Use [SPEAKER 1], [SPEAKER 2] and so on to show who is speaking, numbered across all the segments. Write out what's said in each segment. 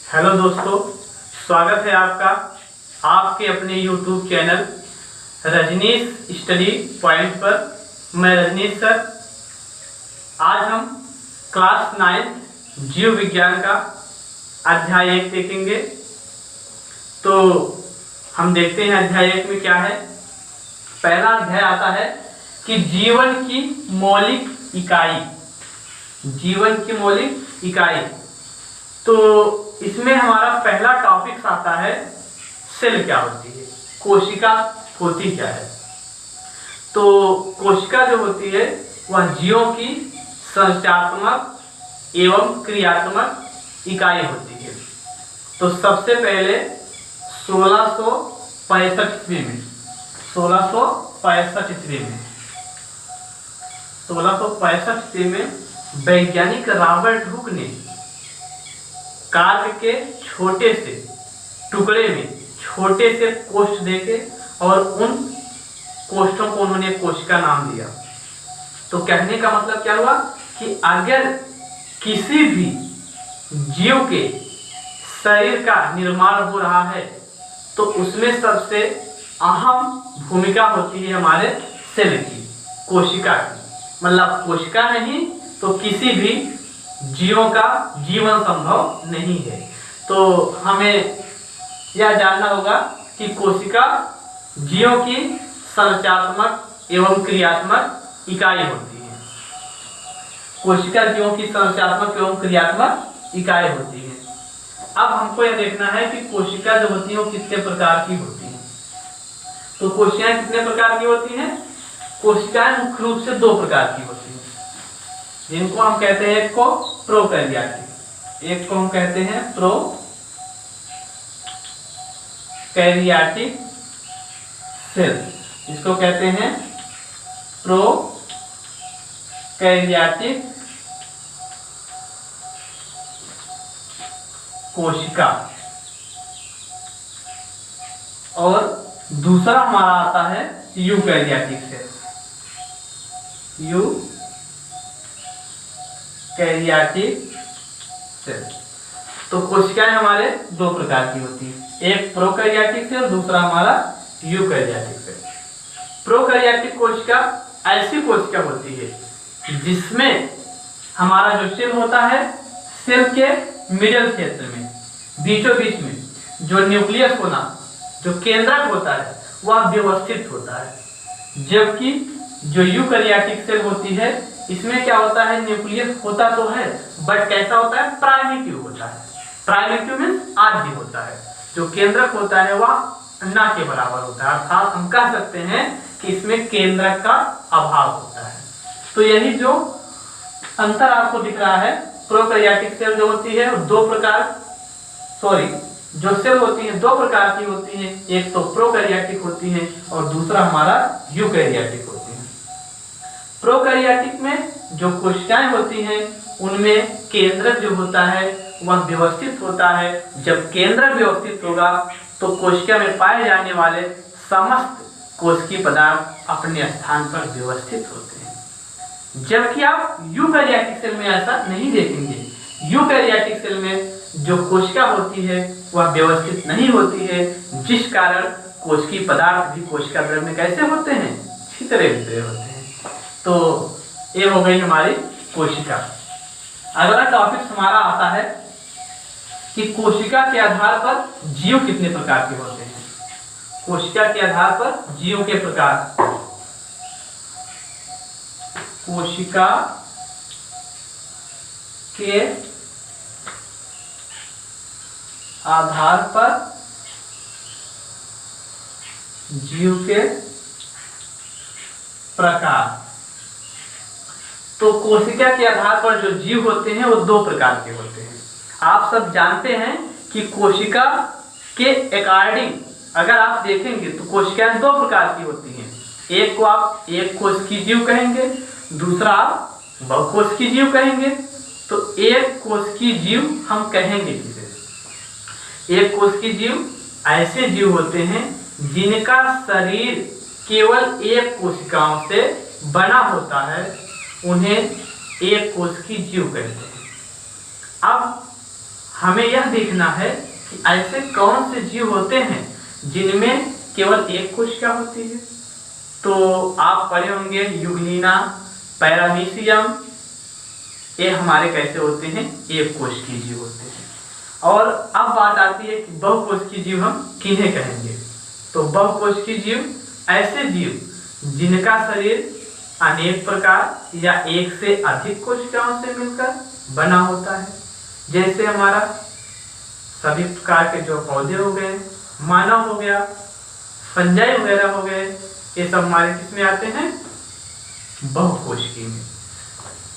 [SPEAKER 1] Hello दोस्तों, स्वागत है आपका आपके अपने YouTube channel Rajneesh study point पर। मैं रजनीश सर। आज हम क्लास 9 जीव विज्ञान का अध्याय 1 देखेंगे। तो हम देखते हैं अध्याय 1 में क्या है। पहला अध्याय आता है कि जीवन की मौलिक इकाई। जीवन की मौलिक इकाई, तो इसमें हमारा पहला टॉपिक आता है सेल क्या होती है, कोशिका होती क्या है। तो कोशिका जो होती है वह जीवों की संरचनात्मक एवं क्रियात्मक इकाई होती है। तो सबसे पहले 1665 ईस्वी में 1665 ईस्वी में वैज्ञानिक रॉबर्ट हुक ने कार्य के छोटे से टुकड़े में छोटे से कोष्ठ देखे और उन कोष्ठों को उन्होंने कोशिका नाम दिया। तो कहने का मतलब क्या हुआ कि अगर किसी भी जीव के शरीर का निर्माण हो रहा है तो उसमें सबसे अहम भूमिका होती है हमारे सेल की, कोशिका की। मतलब कोशिका नहीं तो किसी भी जीवों का जीवन संभव नहीं है। तो हमें यह जानना होगा कि कोशिका जीवों की संरचनात्मक एवं क्रियात्मक इकाई होती है। कोशिका जीवों की संरचनात्मक एवं क्रियात्मक इकाई होती है। अब हमको यह देखना है कि कोशिका जो होती है वो कितने प्रकार की होती है। तो कोशिकाएं कितने प्रकार की होती हैं? कोशिकाएं मुख्य रूप से 2 प्रकार की होती हैं, जिनको हम कहते हैं एक को प्रोकैरियोटिक, एक को हम कहते हैं प्रोकैरियोटिक सेल, इसको कहते हैं प्रोकैरियोटिक कोशिका। और दूसरा हमारा आता है यूकैरियोटिक सेल, यूकैरियोटिक सेल। तो कोशिकाएं हमारे 2 प्रकार की होती हैं, एक प्रोकैरियोटिक सेल, दूसरा हमारा यूकैरियोटिक सेल। प्रोकैरियोटिक कोशिका ऐसी कोशिका होती है जिसमें हमारा जो सेल होता है, सेल के मिडल क्षेत्र में बीचों बीच में जो न्यूक्लियस होना, जो केंद्रक होता है, वह व्यवस्थित होता है। जबकि जो यूकैरियोटिक सेल होती है इसमें क्या होता है, न्यूक्लियस होता तो है बट कैसा होता है, प्राइमिटिव होता है। प्राइमिटिव मीन्स आद्य होता है। जो केंद्रक होता है वह ना के बराबर होता है, अर्थात हम कह सकते हैं कि इसमें केंद्रक का अभाव होता है। तो यही जो अंतर आपको दिख रहा है, प्रोकैरियोटिक सेल जो होती है जो सेल होती है 2 प्रकार की होती है, एक तो प्रोकैरियोटिक होती है और दूसरा हमारा यूकैरियोटिक होती है। प्रोकैरियोटिक में जो कोशिकाएं होती हैं उनमें केंद्रक जो होता है वह व्यवस्थित होता है। जब केंद्रक व्यवस्थित होगा तो कोशिका में पाए जाने वाले समस्त कोशिकीय पदार्थ अपने स्थान पर व्यवस्थित होते हैं। जबकि आप यूकैरियोटिक सेल में ऐसा नहीं देखेंगे। यूकैरियोटिक सेल में जो कोशिका होती है वह व्यवस्थित नहीं होती है, जिस कारण कोशिकीय पदार्थ भी कोशिका द्रव्य में कैसे होते हैं, छितरे बितरे होते हैं। तो ये हो गई हमारी कोशिका। अगला टॉपिक हमारा आता है कि कोशिका के आधार पर जीव कितने प्रकार के होते हैं। कोशिका के आधार पर जीव के प्रकार। कोशिका के आधार पर जीव के प्रकार। तो कोशिका के आधार पर जो जीव होते हैं वो 2 प्रकार के होते हैं। आप सब जानते हैं कि कोशिका के अकॉर्डिंग अगर आप देखेंगे तो कोशिकाएं 2 प्रकार की होती हैं। एक को आप एक कोशिकीय जीव कहेंगे, दूसरा आप बहुकोशिकीय जीव कहेंगे। तो एक कोशिकीय जीव हम कहेंगे किसे? एक कोशिकीय जीव ऐसे जीव होते हैं जिनका शरीर केवल एक कोशिकाओं से बना होता है, उन्हें एक कोशिकीय जीव कहते हैं। अब हमें यह देखना है कि ऐसे कौन से जीव होते हैं जिनमें केवल एक कोशिका होती है। तो आप पढ़े होंगे यूग्लिना, पैरामीशियम, ये हमारे कैसे होते हैं, एक कोशिकीय जीव होते हैं। और अब बात आती है कि बहुकोशिकीय जीव हम किन्हें कहेंगे। तो बहुकोशिकीय जीव ऐसे जीव जिनका शरीर अनेक प्रकार या एक से अधिक कोशिकाओं से मिलकर बना होता है। जैसे हमारा सभी प्रकार के जो पौधे हो गए, मानव हो गया, फंजाई वगैरह हो गए, ये सब हमारे किसमें आते हैं, बहुकोशिकीय में।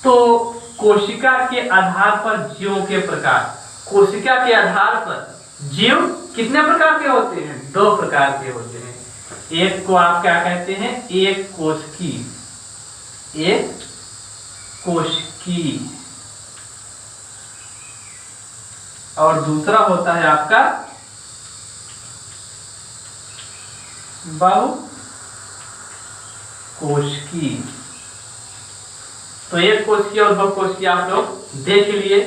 [SPEAKER 1] तो कोशिका के आधार पर जीवों के प्रकार, कोशिका के आधार पर जीव कितने प्रकार के होते हैं, 2 प्रकार के होते हैं। एक को आप क्या कहते हैं, एक कोशिकीय, एक कोशिकीय, और दूसरा होता है आपका बहुकोशिकीय। तो एक कोशिकीय और बहुकोशिकीय आप लोग देख लिए,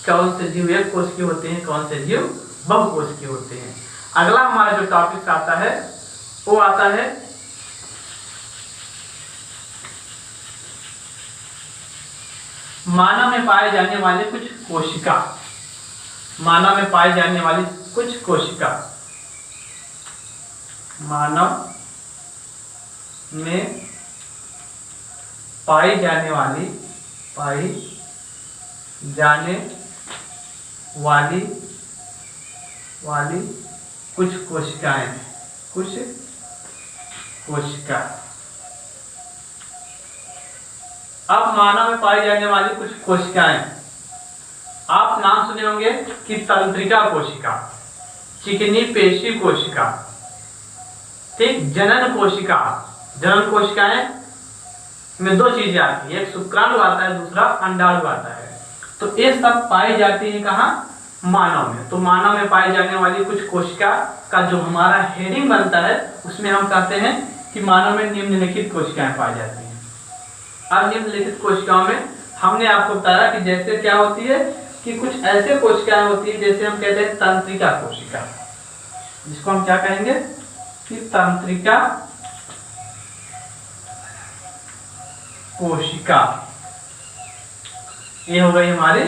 [SPEAKER 1] कौन से जीव एक कोशिकीय होते हैं, कौन से जीव बहुकोशिकीय होते हैं। अगला हमारा जो टॉपिक आता है वो आता है मानव में पाए जाने वाले कुछ कोशिका। मानव में पाई जाने वाली कुछ कोशिका, मानव में पाई जाने वाली कुछ कोशिकाएं, कुछ कोशिका। अब मानव में पाई जाने वाली कुछ कोशिकाएं, आप नाम सुने होंगे कि तंत्रिका कोशिका, चिकनी पेशी कोशिका, ठीक, जनन कोशिका। जनन कोशिकाएं में 2 चीजें आती है, एक शुक्राणु आता है, दूसरा अंडाणु आता है। तो ये सब पाई जाती है कहाँ, मानव में। तो मानव में पाई जाने वाली कुछ कोशिका का जो हमारा हेडिंग बनता है उसमें हम कहते हैं कि मानव में निम्नलिखित कोशिकाएं पाई जाती हैं। अब निम्नलिखित कोशिकाओं में हमने आपको बताया कि जैसे क्या होती है कि कुछ ऐसे कोशिकाएं होती है जैसे हम कहते हैं तंत्रिका कोशिका, जिसको हम क्या कहेंगे कि तंत्रिका कोशिका। ये हो गई हमारी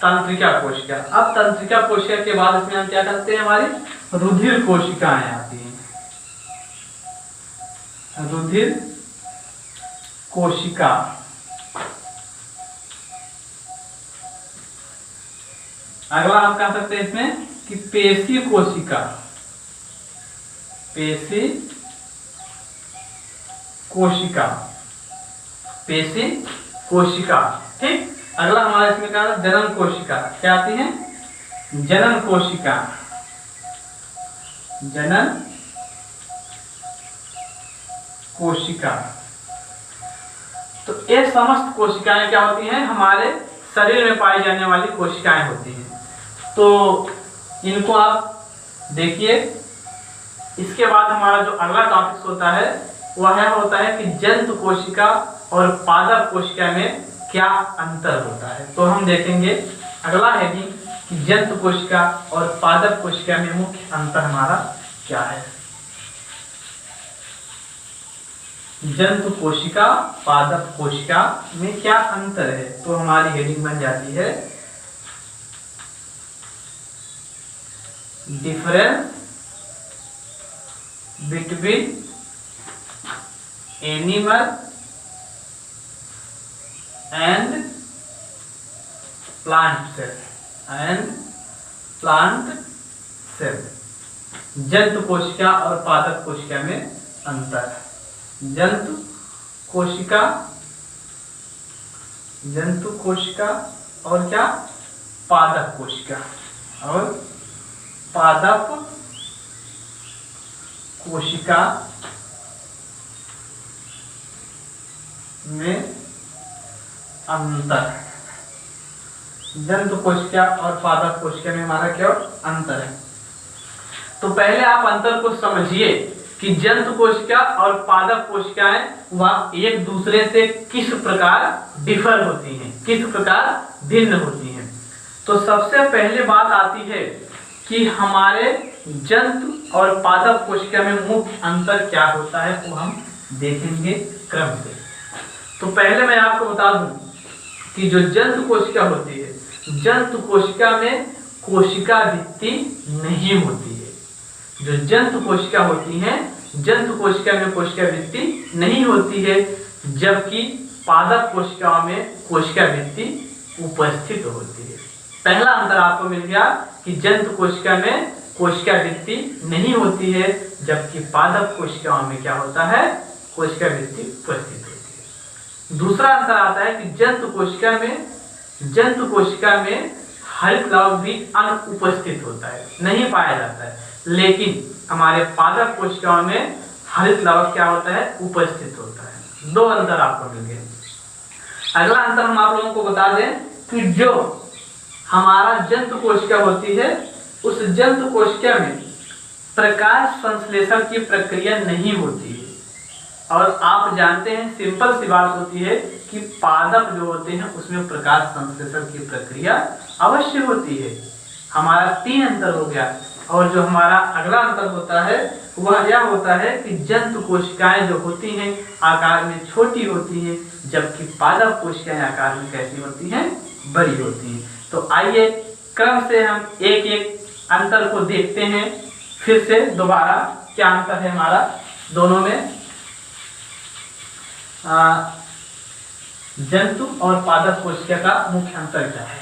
[SPEAKER 1] तंत्रिका कोशिका। अब तंत्रिका कोशिका के बाद इसमें हम क्या करते हैं, हमारी रुधिर कोशिकाएं आती हैं। रुधिर कोशिका, अगला आप कह सकते हैं इसमें कि पेशी कोशिका, पेशी कोशिका, पेशी कोशिका, ठीक। अगला हमारा इसमें क्या है, जनन कोशिका। क्या आती है, जनन कोशिका, जनन कोशिका। तो ये समस्त कोशिकाएं क्या होती हैं, हमारे शरीर में पाई जाने वाली कोशिकाएं होती हैं। तो इनको आप देखिए। इसके बाद हमारा जो अगला टॉपिक होता है वह होता है कि जंतु कोशिका और पादप कोशिका में क्या अंतर होता है। तो हम देखेंगे अगला हेडिंग कि जंतु कोशिका और पादप कोशिका में मुख्य अंतर हमारा क्या है। जंतु कोशिका पादप कोशिका में क्या अंतर है, तो हमारी हेडिंग बन जाती है difference between animal and plant cell. जंतु कोशिका और पादप कोशिका में अंतर है। जंतु कोशिका और क्या, पादप कोशिका, और पादप कोशिका में अंतर। जंतु कोशिका और पादप कोशिका में हमारा क्या अंतर है। तो पहले आप अंतर को समझिए कि जंतु कोशिका और पादप कोशिकाएं वह एक दूसरे से किस प्रकार डिफर होती हैं, किस प्रकार भिन्न होती हैं। तो सबसे पहले बात आती है कि हमारे जंतु और पादप कोशिका में मुख्य अंतर क्या होता है, वो हम देखेंगे क्रम से। तो पहले मैं आपको बता दूं कि जो जंतु कोशिका होती है, जंतु कोशिका में कोशिका भित्ति नहीं होती है। जो जंतु कोशिका होती हैं, जंतु कोशिका में कोशिका भित्ति नहीं होती है, जबकि पादप कोशिकाओं में कोशिका भित्ति उपस्थित होती है। पहला अंतर आपको मिल गया कि जंतु कोशिका में कोशिका भित्ति नहीं होती है, जबकि पादप कोशिकाओं में क्या होता है, कोशिका भित्ति उपस्थित होती है। दूसरा अंतर आता है कि जंतु कोशिका में हरित लवक भी अनुपस्थित होता है, नहीं पाया जाता है, लेकिन हमारे पादप कोशिकाओं में हरित लवक क्या होता है, उपस्थित होता है। दो अंतर आपको मिल गए। अगला अंतर हम आप लोगों को बता दें कि जो हमारा जंतु कोशिका होती है, उस जंतु कोशिका में प्रकाश संश्लेषण की प्रक्रिया नहीं होती है। और आप जानते हैं, सिंपल सी बात होती है कि पादप जो होते हैं उसमें प्रकाश संश्लेषण की प्रक्रिया अवश्य होती है। हमारा 3 अंतर हो गया। और जो हमारा अगला अंतर होता है वह यह होता है कि जंतु कोशिकाएं जो होती हैं आकार में छोटी होती हैं, जबकि पादप कोशिकाएं आकार में कैसी होती हैं, बड़ी होती हैं। तो आइए क्रम से हम एक एक अंतर को देखते हैं फिर से दोबारा, क्या अंतर है हमारा दोनों में, जंतु और पादप कोशिका का मुख्य अंतर क्या है।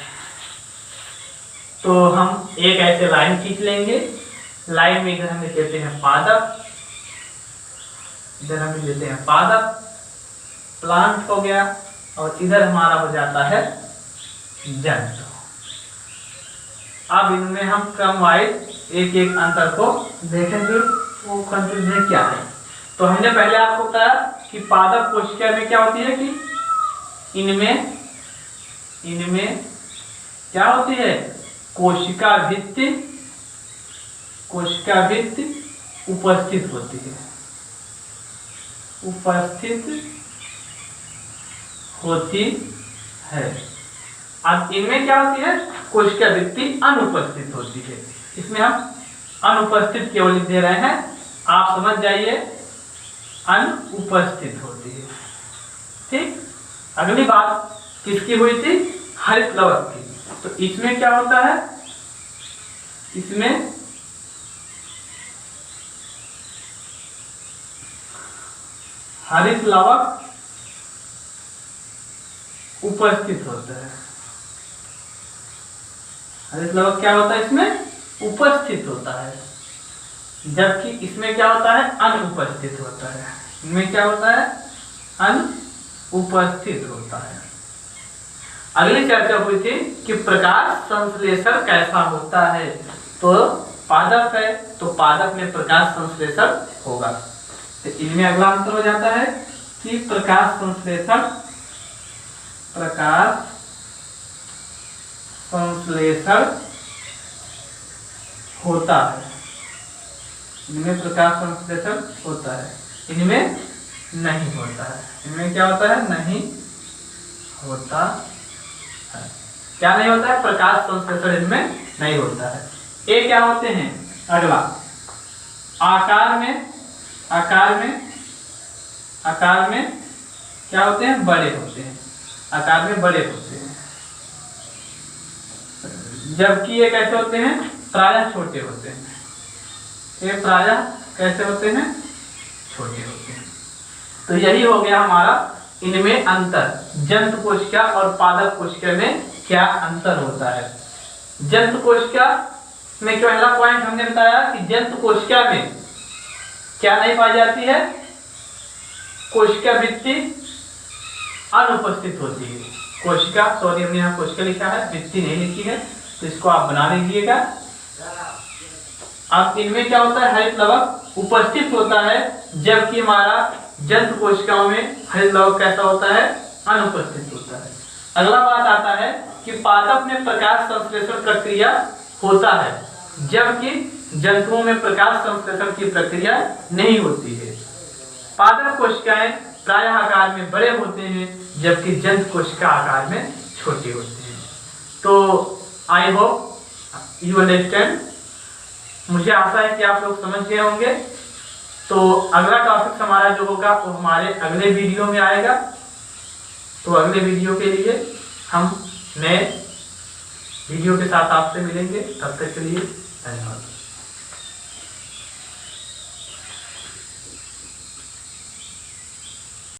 [SPEAKER 1] तो हम एक ऐसे लाइन खींच लेंगे, लाइन में इधर हम लेते हैं पादप, इधर हम लेते हैं पादप, प्लांट हो गया, और इधर हमारा हो जाता है जंतु। अब इनमें हम क्रम वाइज एक एक अंतर को देखेंगे, वो कंफ्यूजन क्या है। तो हमने पहले आपको बताया कि पादप कोशिका में क्या होती है कि इनमें क्या होती है, कोशिका भित्ति उपस्थित होती है, अब इनमें क्या होती है, कोशिका भित्ति अनुपस्थित होती है। इसमें हम अनुपस्थित केवल लिख दे रहे हैं, आप समझ जाइए, अनुपस्थित होती है। ठीक, अगली बात किसकी हुई थी, हरित लवक की। तो इसमें क्या होता है, इसमें हरित लवक उपस्थित होता है। हरित लवक क्या होता है, इसमें उपस्थित होता है, जबकि इसमें क्या होता है, अनुपस्थित होता है। इनमें क्या होता है, अनुपस्थित होता है। अगली चर्चा हुई थी कि प्रकाश संश्लेषण कैसा होता है। तो पादप है तो पादप में प्रकाश संश्लेषण होगा। तो इनमें अगला अंतर हो जाता है कि प्रकाश संश्लेषण होता है, इनमें प्रकाश संश्लेषण होता है, इनमें नहीं होता है। इनमें क्या होता है, नहीं होता है। क्या नहीं होता है, प्रकाश संश्लेषण इनमें नहीं होता है। ये क्या होते हैं, अगला आकार में क्या होते हैं, बड़े होते हैं, आकार में बड़े होते हैं, जबकि ये कैसे होते हैं, प्रायः छोटे होते हैं। ये प्रायः कैसे होते हैं, छोटे होते हैं। तो यही हो गया हमारा इनमें अंतर, जंतु कोशिका और पादप कोशिका में क्या अंतर होता है। जंतु कोशिका में पहला पॉइंट हमने बताया कि जंतु कोशिका में क्या नहीं पाई जाती है, कोशिका भित्ति अनुपस्थित होती है। कोशिका, सॉरी हमने यहाँ कोशिका लिखा है, भित्ति नहीं लिखी है, तो इसको आप बना लीजिएगा। अब इनमें क्या होता है, हरित लवक उपस्थित होता है, जबकि हमारा जंतु कोशिकाओं में हरित लवक कैसा होता है, अनुपस्थित होता है। अगला बात आता है कि पादप में प्रकाश संश्लेषण प्रक्रिया होता है, जबकि जंतुओं में प्रकाश संश्लेषण की प्रक्रिया नहीं होती है। पादप कोशिकाएं प्रायः आकार में बड़े होते हैं, जबकि जंतु कोशिका आकार में छोटे होते हैं। तो आई होप यू अंडरस्टैंड। मुझे आशा है कि आप लोग समझ गए होंगे। तो अगला टॉपिक हमारा जो होगा वो हमारे अगले वीडियो में आएगा। तो अगले वीडियो के लिए हम नए वीडियो के साथ आपसे मिलेंगे। तब तक के लिए धन्यवाद।